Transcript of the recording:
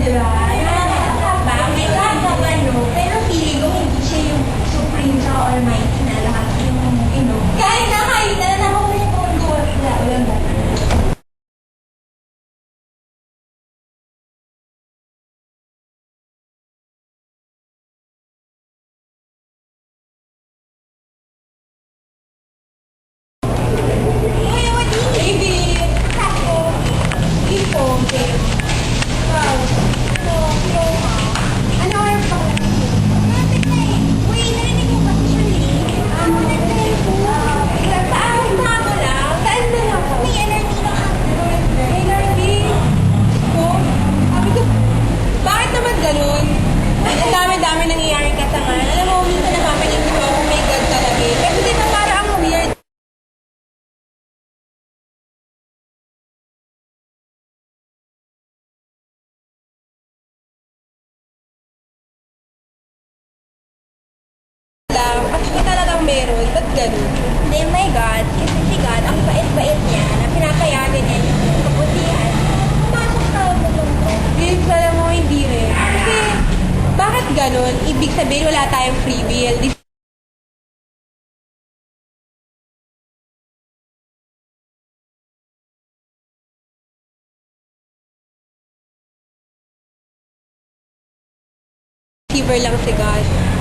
Diba? Nakakaba, may lahat ano, pero feeling ko hindi siya yung supreme sa almighty na lahat yung, kahit na nakakulit ko, walang ganun. Baby! Ako! Ito, babe. Wow. Ito, ano oras pa ko? Malapit na eh. Uy, narinig mo ba siya eh? Nag-try ko. Saan na ako lang? Saan na lang ako? May NRT na ako. May NRT? Ko? Sabi ko, bakit naman ganun? Ang dami-dami nangyayari ka sa nga. Alam mo, minsan napapansin ko, oh my God talaga eh. Kasi di ba para ang weird? Actually talagang meron, ba't ganun? Hindi, my God, kasi si God, ang bait-bait niya, na pinapayagan niya yung kabutihan. Pumasok sa mundo ko. Babe, alam mo, hindi rin. Kasi, bakit ganun? Ibig sabihin, wala tayong free will. Deceiver lang si God.